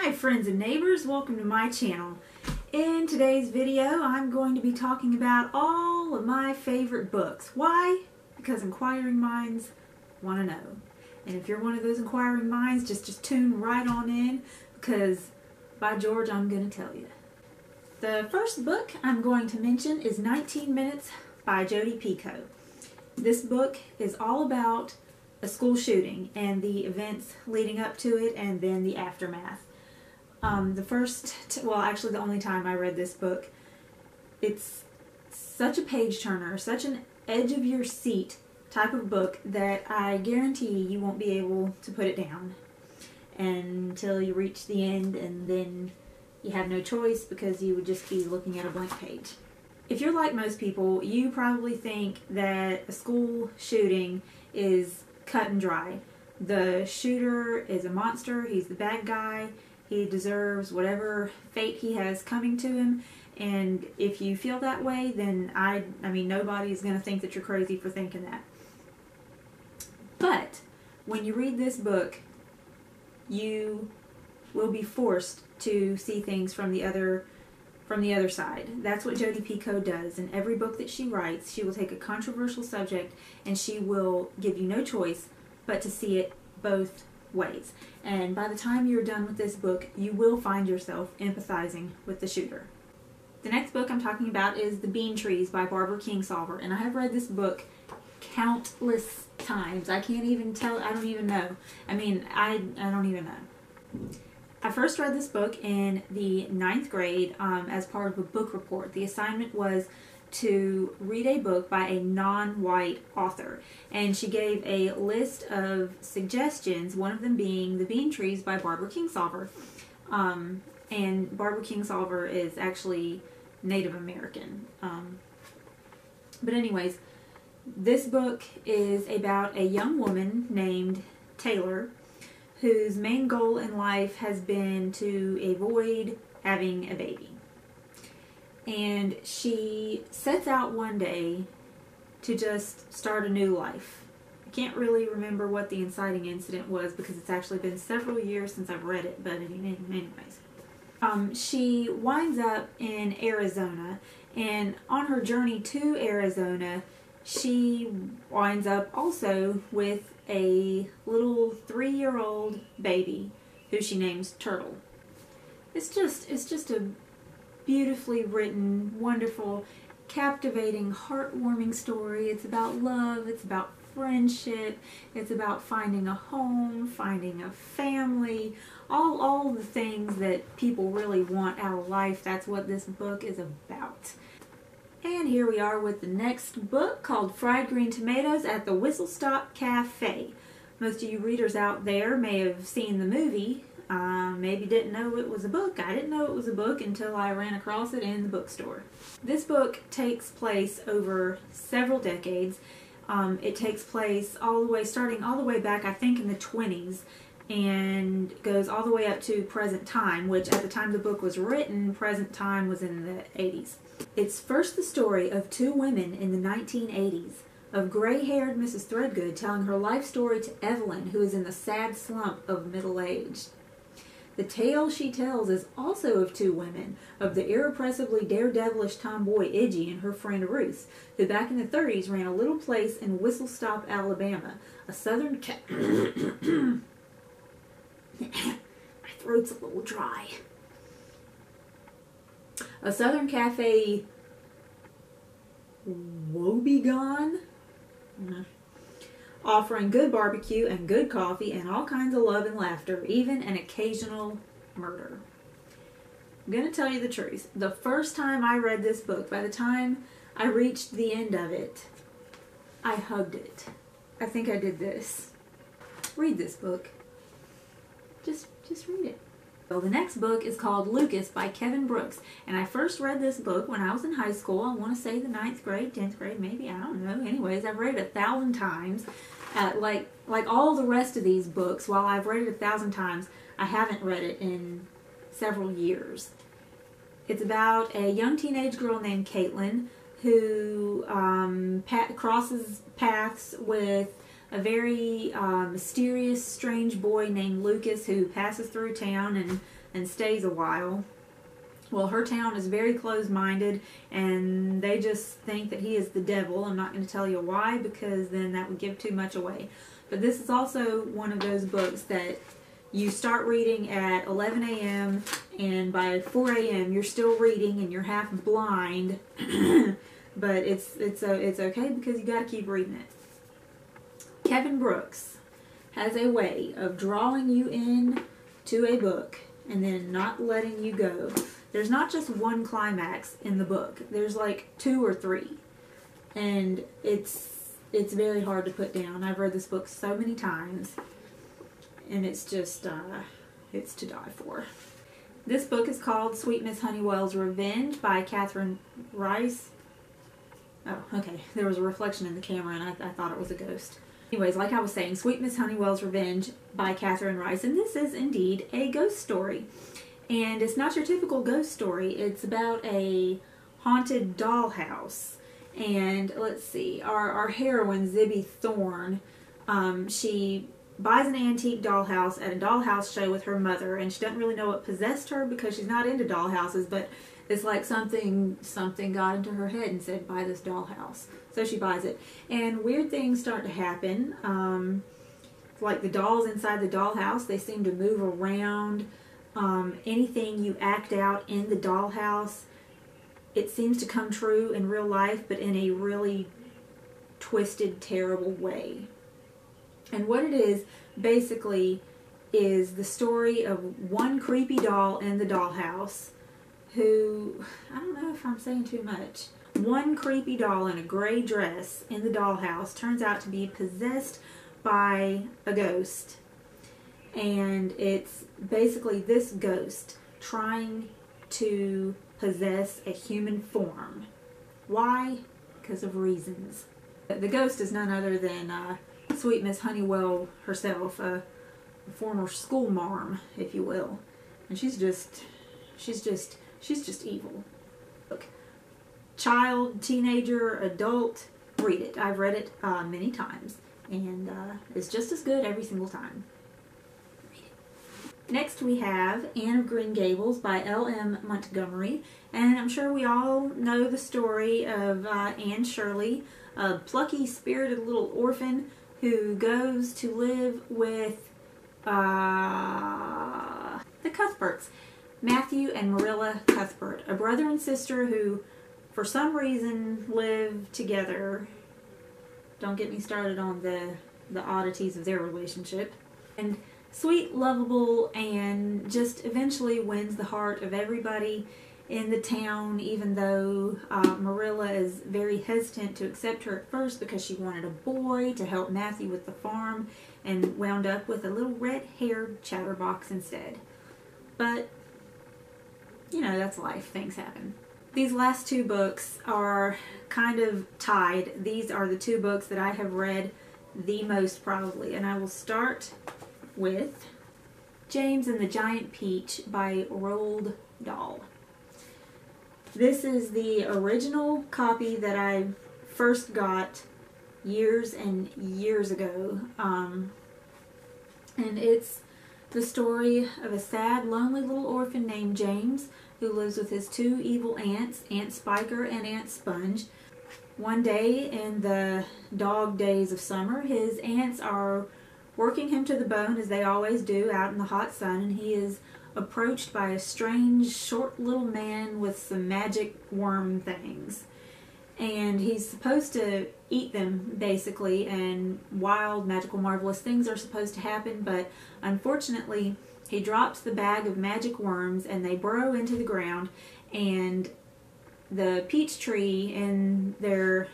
Hi friends and neighbors, welcome to my channel. In today's video I'm going to be talking about all of my favorite books. Why? Because inquiring minds want to know. And if you're one of those inquiring minds, just tune right on in, because by George, I'm going to tell you. The first book I'm going to mention is 19 Minutes by Jodi Picoult. This book is all about a school shooting and the events leading up to it and then the aftermath. The only time I read this book, it's such a page turner, such an edge of your seat type of book that I guarantee you won't be able to put it down until you reach the end, and then you have no choice because you would just be looking at a blank page. If you're like most people, you probably think that a school shooting is cut and dry. The shooter is a monster, he's the bad guy, he deserves whatever fate he has coming to him, and if you feel that way, then I mean nobody's going to think that you're crazy for thinking that. But when you read this book, you will be forced to see things from the other side. That's what Jodi Picoult does. In every book that she writes, she will take a controversial subject and she will give you no choice but to see it both ways. And by the time you're done with this book, you will find yourself empathizing with the shooter. The next book I'm talking about is The Bean Trees by Barbar Kingsolver, and I have read this book countless times. I can't even tell, I don't even know. I don't even know. I first read this book in the 9th grade as part of a book report. The assignment was to read a book by a non-white author, and she gave a list of suggestions, one of them being The Bean Trees by Barbar Kingsolver. And Barbar Kingsolver is actually Native American. But anyways, this book is about a young woman named Taylor whose main goal in life has been to avoid having a baby. And she sets out one day to just start a new life. I can't really remember what the inciting incident was because it's actually been several years since I've read it, but anyways. She winds up in Arizona, and on her journey to Arizona, she winds up also with a little 3-year-old baby who she names Turtle. It's just a beautifully written, wonderful, captivating, heartwarming story. It's about love, it's about friendship, it's about finding a home, finding a family, all the things that people really want out of life. That's what this book is about. And here we are with the next book, called Fried Green Tomatoes at the Whistle Stop Cafe. Most of you readers out there may have seen the movie, maybe didn't know it was a book. I didn't know it was a book until I ran across it in the bookstore. This book takes place over several decades. It takes place starting all the way back, I think, in the 20s, and goes all the way up to present time, which at the time the book was written, present time was in the 80s. It's first the story of two women in the 1980s, of gray-haired Mrs. Threadgood telling her life story to Evelyn, who is in the sad slump of middle age. The tale she tells is also of two women, of the irrepressibly daredevilish tomboy Idgie and her friend Ruth, who back in the 30s ran a little place in Whistle Stop, Alabama, a southern my throat's a little dry. A southern cafe woebegone, offering good barbecue and good coffee and all kinds of love and laughter, even an occasional murder. I'm going to tell you the truth. The first time I read this book, by the time I reached the end of it, I hugged it. I think I did this. Read this book. Just read it. So the next book is called Lucas by Kevin Brooks, and I first read this book when I was in high school. I want to say the 9th grade, 10th grade, maybe, I don't know. Anyways, I've read it 1,000 times. Like all the rest of these books, while I've read it 1,000 times, I haven't read it in several years. It's about a young teenage girl named Caitlin who crosses paths with a very mysterious, strange boy named Lucas who passes through town and stays a while. Well, her town is very closed-minded, and they just think that he is the devil. I'm not going to tell you why, because then that would give too much away. But this is also one of those books that you start reading at 11 a.m. and by 4 a.m. you're still reading and you're half blind. But it's okay because you got to keep reading it. Kevin Brooks has a way of drawing you in to a book and then not letting you go. There's not just one climax in the book. There's like 2 or 3. And it's very hard to put down. I've read this book so many times. And it's just, it's to die for. This book is called Sweet Miss Honeywell's Revenge by Katherine Reiss. Oh, okay. There was a reflection in the camera and I thought it was a ghost. Anyways, like I was saying, Sweet Miss Honeywell's Revenge by Katherine Reiss. And this is indeed a ghost story. And it's not your typical ghost story. It's about a haunted dollhouse. And let's see, our heroine, Zibby Thorne, she buys an antique dollhouse at a dollhouse show with her mother. And she doesn't really know what possessed her because she's not into dollhouses. But it's like something got into her head and said, buy this dollhouse. So she buys it. And weird things start to happen. Like the dolls inside the dollhouse, they seem to move around. Anything you act out in the dollhouse, it seems to come true in real life, but in a really twisted, terrible way. And what it is, basically, is the story of one creepy doll in the dollhouse who, I don't know if I'm saying too much, one creepy doll in a gray dress in the dollhouse turns out to be possessed by a ghost. And it's basically this ghost trying to possess a human form. Why? Because of reasons. The ghost is none other than Sweet Miss Honeywell herself, a former school marm, if you will. And she's just evil. Look, child, teenager, adult, read it. I've read it many times, and it's just as good every single time. Next we have Anne of Green Gables by L.M. Montgomery, and I'm sure we all know the story of Anne Shirley, a plucky, spirited little orphan who goes to live with the Cuthberts, Matthew and Marilla Cuthbert, a brother and sister who, for some reason, live together. Don't get me started on the oddities of their relationship. And sweet, lovable, and just eventually wins the heart of everybody in the town, even though Marilla is very hesitant to accept her at first because she wanted a boy to help Matthew with the farm and wound up with a little red-haired chatterbox instead. But, you know, that's life. Things happen. These last 2 books are kind of tied. These are the 2 books that I have read the most, probably, and I will start with James and the Giant Peach by Roald Dahl. This is the original copy that I first got years and years ago. And it's the story of a sad, lonely little orphan named James who lives with his 2 evil aunts, Aunt Spiker and Aunt Sponge. One day in the dog days of summer, his aunts are working him to the bone, as they always do, out in the hot sun, and he is approached by a strange, short little man with some magic worm things. And he's supposed to eat them, basically, and wild, magical, marvelous things are supposed to happen, but unfortunately, he drops the bag of magic worms, and they burrow into the ground, and the peach tree in their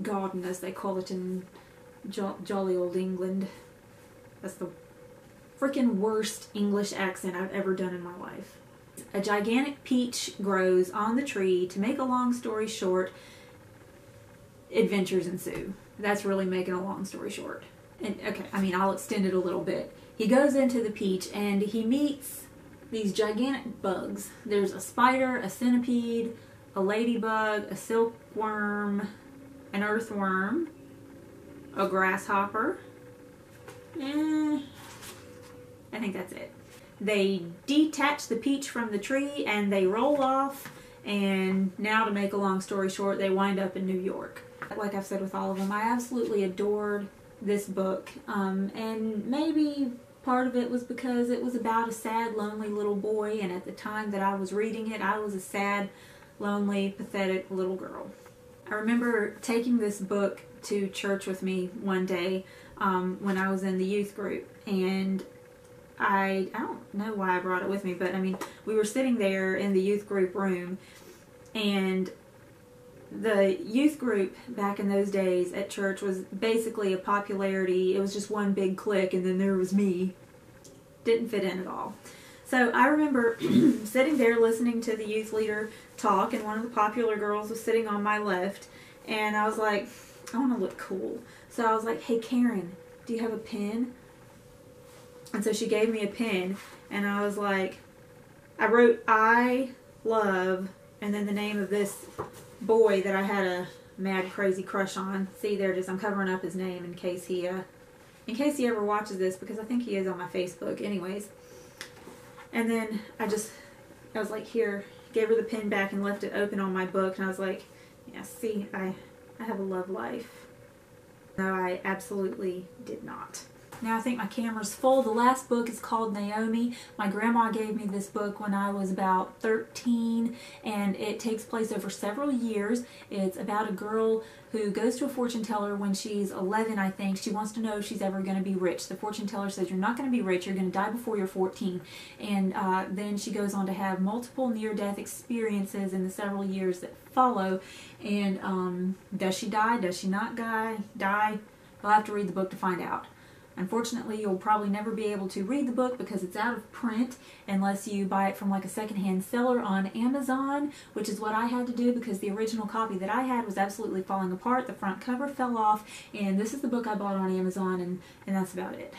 garden, as they call it in jolly old England. That's the freaking worst English accent I've ever done in my life. A gigantic peach grows on the tree. To make a long story short, adventures ensue. That's really making a long story short. And okay, I mean, I'll extend it a little bit. He goes into the peach and he meets these gigantic bugs. There's a spider, a centipede, a ladybug, a silkworm, an earthworm, a grasshopper. I think that's it. They detach the peach from the tree and they roll off, and now to make a long story short, they wind up in New York. Like I've said with all of them, I absolutely adored this book, and maybe part of it was because it was about a sad, lonely little boy, and at the time that I was reading it, I was a sad, lonely, pathetic little girl. I remember taking this book to church with me one day when I was in the youth group, and I don't know why I brought it with me, but I mean, we were sitting there in the youth group room, and the youth group back in those days at church was basically a popularity. It was just one big clique, and then there was me. Didn't fit in at all. So I remember sitting there listening to the youth leader talk, and one of the popular girls was sitting on my left, and I was like, I want to look cool. So I was like, hey Karen, do you have a pen? And so she gave me a pen, and I was like, I wrote I love, and then the name of this boy that I had a mad crazy crush on. See, there it is. I'm covering up his name in case he ever watches this, because I think he is on my Facebook anyways. And then I was like, here, gave her the pen back and left it open on my book, and I was like, yeah, see, I have a love life. No, I absolutely did not. Now I think my camera's full. The last book is called Naomi. My grandma gave me this book when I was about 13, and it takes place over several years. It's about a girl who goes to a fortune teller when she's 11, I think. She wants to know if she's ever going to be rich. The fortune teller says, you're not going to be rich, you're going to die before you're 14. And then she goes on to have multiple near-death experiences in the several years that follow. And does she die? Does she not die? You'll have to read the book to find out. Unfortunately, you'll probably never be able to read the book because it's out of print unless you buy it from like a secondhand seller on Amazon, which is what I had to do because the original copy that I had was absolutely falling apart. The front cover fell off, and this is the book I bought on Amazon, and that's about it.